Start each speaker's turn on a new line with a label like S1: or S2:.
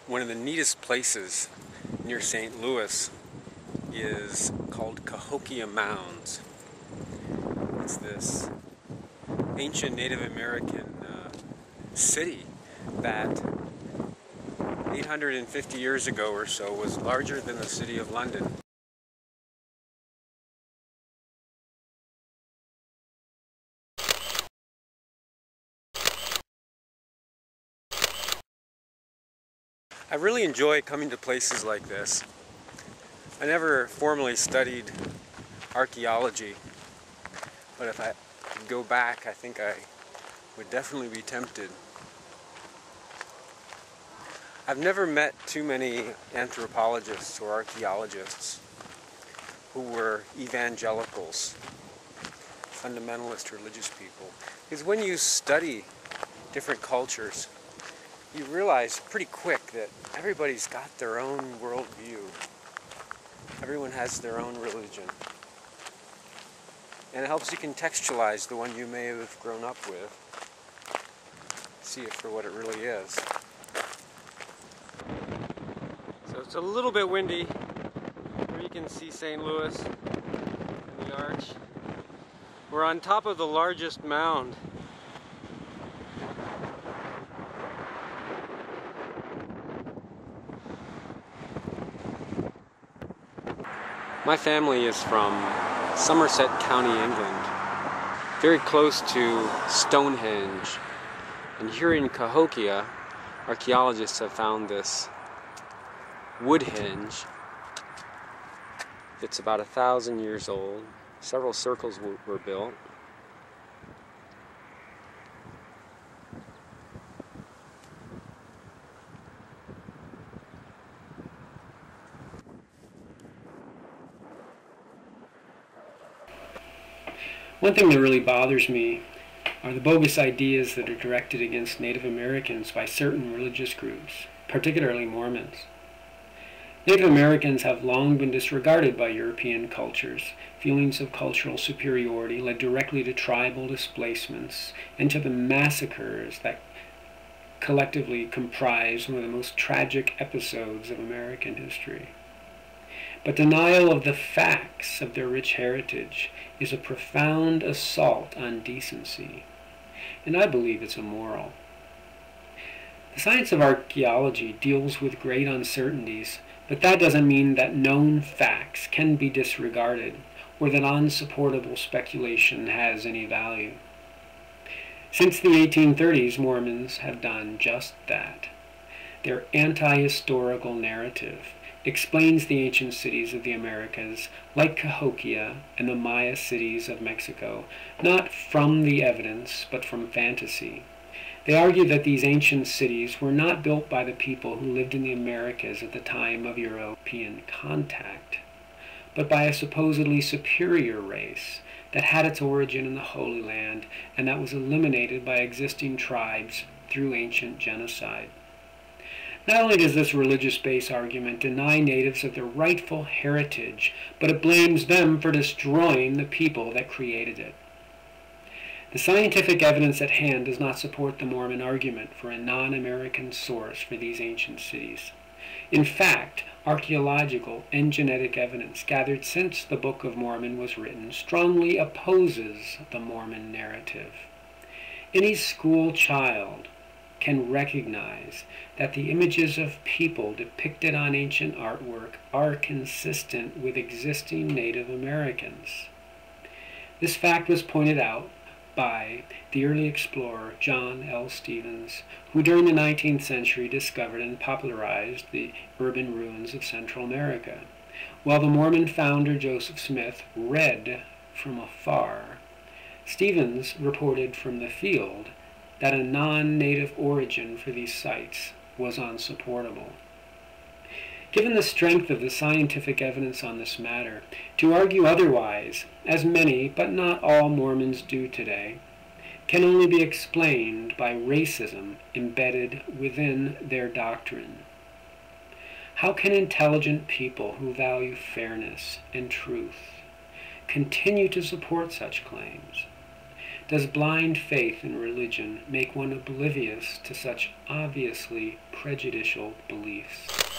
S1: One of the neatest places near St. Louis is called Cahokia Mounds. It's this ancient Native American city that 850 years ago or so was larger than the city of London. I really enjoy coming to places like this. I never formally studied archaeology, but if I could go back, I think I would definitely be tempted. I've never met too many anthropologists or archaeologists who were evangelicals, fundamentalist religious people. Because when you study different cultures, you realize pretty quick that everybody's got their own worldview. Everyone has their own religion. And it helps you contextualize the one you may have grown up with. See it for what it really is. So it's a little bit windy. Here you can see St. Louis and the arch. We're on top of the largest mound. My family is from Somerset County, England, very close to Stonehenge. And here in Cahokia, archaeologists have found this wood henge. It's about 1,000 years old. Several circles were built.
S2: One thing that really bothers me are the bogus ideas that are directed against Native Americans by certain religious groups, particularly Mormons. Native Americans have long been disregarded by European cultures. Feelings of cultural superiority led directly to tribal displacements and to the massacres that collectively comprise one of the most tragic episodes of American history. But denial of the facts of their rich heritage is a profound assault on decency, and I believe it's immoral. The science of archaeology deals with great uncertainties, but that doesn't mean that known facts can be disregarded or that unsupportable speculation has any value. Since the 1830s, Mormons have done just that. Their anti-historical narrative explains the ancient cities of the Americas, like Cahokia and the Maya cities of Mexico, not from the evidence, but from fantasy. They argue that these ancient cities were not built by the people who lived in the Americas at the time of European contact, but by a supposedly superior race that had its origin in the Holy Land and that was eliminated by existing tribes through ancient genocide. Not only does this religious-based argument deny natives of their rightful heritage, but it blames them for destroying the people that created it. The scientific evidence at hand does not support the Mormon argument for a non-American source for these ancient cities. In fact, archaeological and genetic evidence gathered since the Book of Mormon was written strongly opposes the Mormon narrative. Any school child can recognize that the images of people depicted on ancient artwork are consistent with existing Native Americans. This fact was pointed out by the early explorer John L. Stevens, who during the 19th century discovered and popularized the urban ruins of Central America, while the Mormon founder Joseph Smith read from afar. Stevens reported from the field that a non-native origin for these sites was unsupportable. Given the strength of the scientific evidence on this matter, to argue otherwise, as many but not all Mormons do today, can only be explained by racism embedded within their doctrine. How can intelligent people who value fairness and truth continue to support such claims? Does blind faith in religion make one oblivious to such obviously prejudicial beliefs?